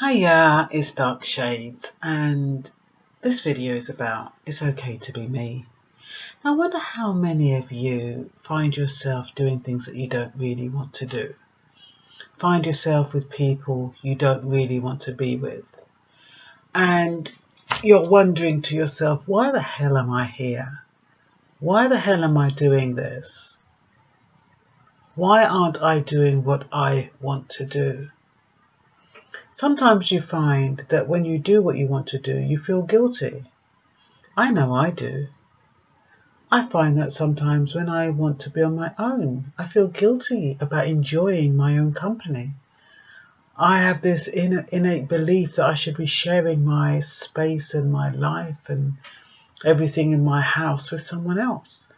Hiya, it's Dark Shades, and this video is about it's okay to be me. Now, I wonder how many of you find yourself doing things that you don't really want to do. Find yourself with people you don't really want to be with. And you're wondering to yourself, why the hell am I here? Why the hell am I doing this? Why aren't I doing what I want to do? Sometimes you find that when you do what you want to do, you feel guilty. I know I do. I find that sometimes when I want to be on my own, I feel guilty about enjoying my own company. I have this innate belief that I should be sharing my space and my life and everything in my house with someone else,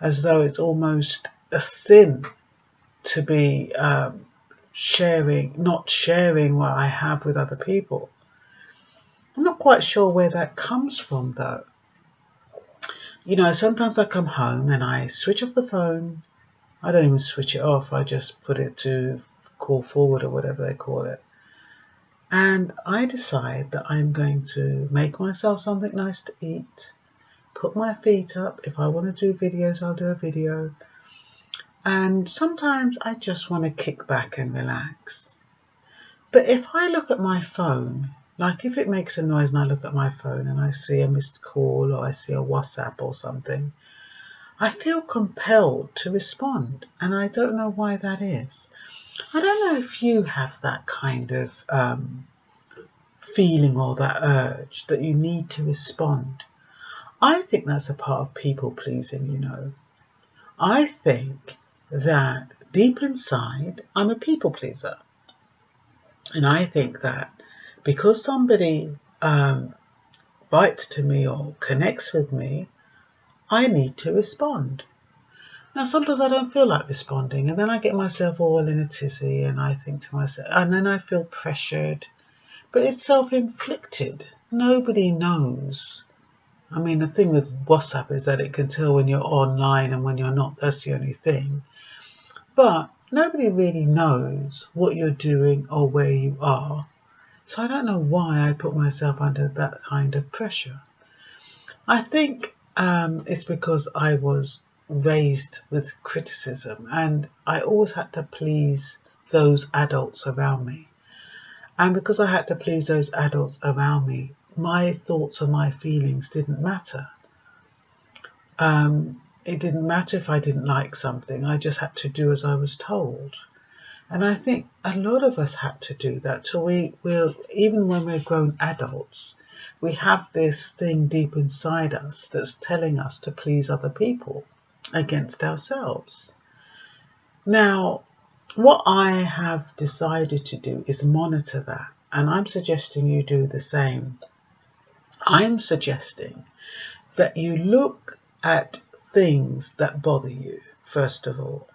as though it's almost a sin to be not sharing what I have with other people. I'm not quite sure where that comes from, though. You know, sometimes I come home and I switch off the phone. I don't even switch it off. I just put it to call forward or whatever they call it. And I decide that I'm going to make myself something nice to eat, put my feet up. If I want to do videos, I'll do a video. And sometimes I just want to kick back and relax. But if I look at my phone, like if it makes a noise and I look at my phone and I see a missed call or I see a WhatsApp or something, I feel compelled to respond. And I don't know why that is. I don't know if you have that kind of feeling or that urge that you need to respond. I think that's a part of people pleasing, you know. I think that deep inside, I'm a people pleaser. And I think that because somebody writes to me or connects with me, I need to respond. Now, sometimes I don't feel like responding, and then I get myself all in a tizzy, and I think to myself, and then I feel pressured. But it's self-inflicted. Nobody knows. I mean, the thing with WhatsApp is that it can tell when you're online and when you're not. That's the only thing. But nobody really knows what you're doing or where you are. So I don't know why I put myself under that kind of pressure. I think it's because I was raised with criticism and I always had to please those adults around me. And because I had to please those adults around me, my thoughts or my feelings didn't matter. It didn't matter if I didn't like something. I just had to do as I was told. And I think a lot of us had to do that. So we'll, even when we're grown adults, we have this thing deep inside us that's telling us to please other people against ourselves. Now, what I have decided to do is monitor that. And I'm suggesting you do the same. I'm suggesting that you look at things that bother you, first of all.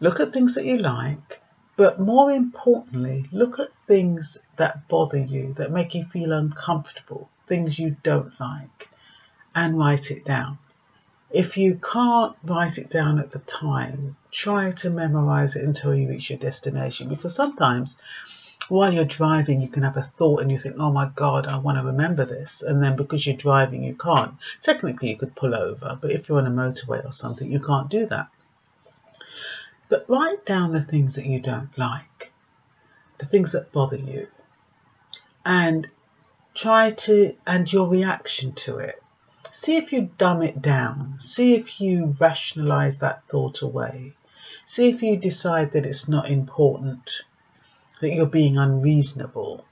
Look at things that you like, but more importantly, look at things that bother you, that make you feel uncomfortable, things you don't like, and write it down. If you can't write it down at the time, try to memorize it until you reach your destination, because sometimes while you're driving, you can have a thought and you think, oh my God, I want to remember this. And then because you're driving, you can't. Technically, you could pull over, but if you're on a motorway or something, you can't do that. But write down the things that you don't like, the things that bother you, and and your reaction to it. See if you dumb it down. See if you rationalize that thought away. See if you decide that it's not important, that you're being unreasonable,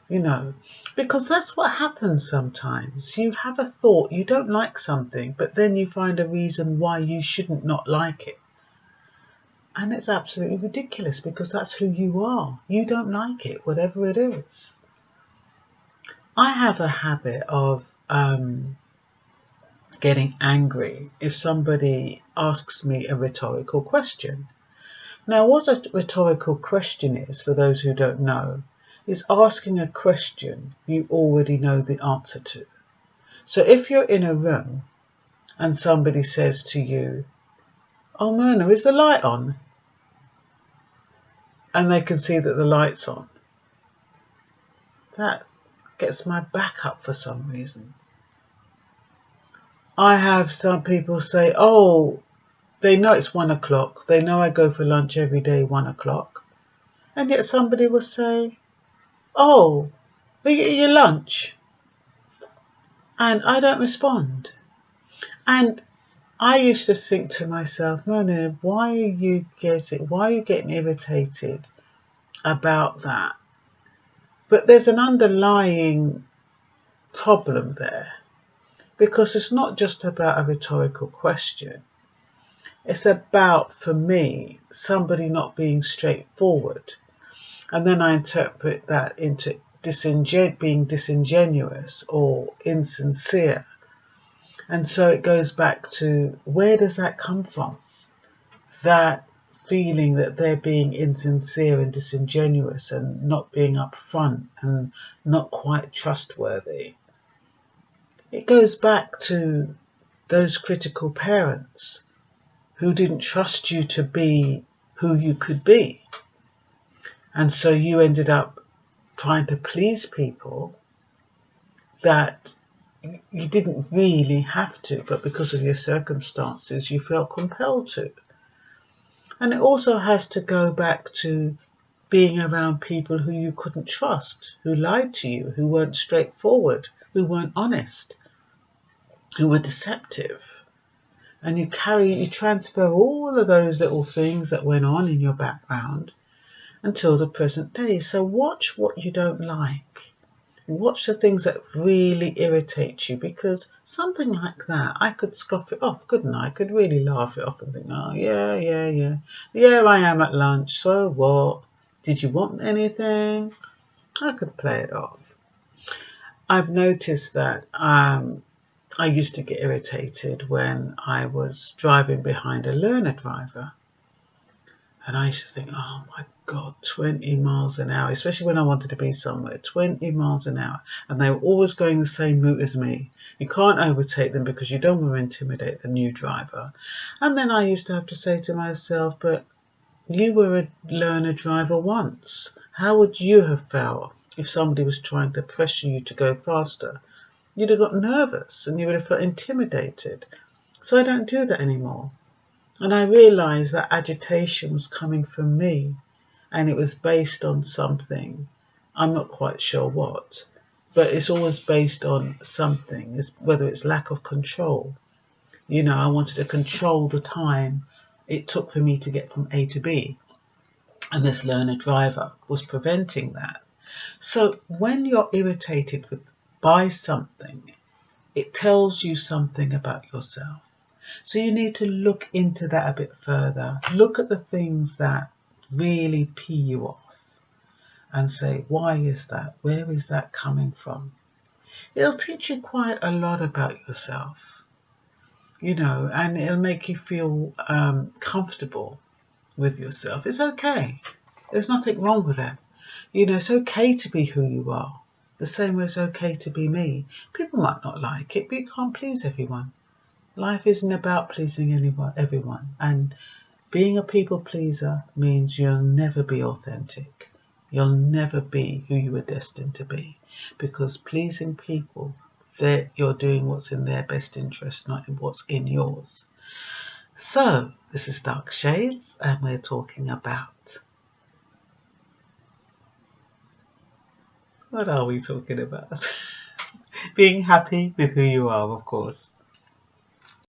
you know, because that's what happens sometimes. You have a thought, you don't like something, but then you find a reason why you shouldn't not like it. And it's absolutely ridiculous because that's who you are. You don't like it, whatever it is. I have a habit of getting angry if somebody asks me a rhetorical question. Now, what a rhetorical question is, for those who don't know, is asking a question you already know the answer to. So if you're in a room and somebody says to you, oh, Myrna, is the light on? And they can see that the light's on. that gets my back up for some reason. I have some people say, oh, they know it's 1 o'clock. They know I go for lunch every day, 1 o'clock. And yet somebody will say, oh, are you at your lunch? And I don't respond. And I used to think to myself, Mona, why are you getting irritated about that? But there's an underlying problem there, because it's not just about a rhetorical question. It's about, for me, somebody not being straightforward. And then I interpret that into being disingenuous or insincere. And so it goes back to, where does that come from? That feeling that they're being insincere and disingenuous and not being upfront and not quite trustworthy. It goes back to those critical parents who didn't trust you to be who you could be. And so you ended up trying to please people that you didn't really have to, but because of your circumstances, you felt compelled to. And it also has to go back to being around people who you couldn't trust, who lied to you, who weren't straightforward, who weren't honest, who were deceptive. And you transfer all of those little things that went on in your background until the present day. So watch what you don't like. Watch the things that really irritate you, because something like that, I could scoff it off, couldn't I? I could really laugh it off and think, oh, yeah. Yeah, I am at lunch, so what? Did you want anything? I could play it off. I've noticed that I used to get irritated when I was driving behind a learner driver. And I used to think, oh my God, 20 miles an hour, especially when I wanted to be somewhere, 20 miles an hour. And they were always going the same route as me. You can't overtake them because you don't want to intimidate the new driver. And then I used to have to say to myself, but you were a learner driver once. How would you have felt if somebody was trying to pressure you to go faster? You'd have got nervous and you would have felt intimidated. So I don't do that anymore. And I realised that agitation was coming from me, and it was based on something. I'm not quite sure what, but it's always based on something, whether it's lack of control. You know, I wanted to control the time it took for me to get from A to B, and this learner driver was preventing that. So when you're irritated by something, it tells you something about yourself. So you need to look into that a bit further. Look at the things that really pee you off and say, why is that? Where is that coming from? It'll teach you quite a lot about yourself, you know, and it'll make you feel comfortable with yourself. It's okay. There's nothing wrong with it. You know, it's okay to be who you are. The same way it's okay to be me. People might not like it, but you can't please everyone. Life isn't about pleasing everyone, and being a people pleaser means you'll never be authentic. You'll never be who you were destined to be, because pleasing people, you're doing what's in their best interest, not what's in yours. So this is Dark Shades, and we're talking about, what are we talking about? Being happy with who you are, of course.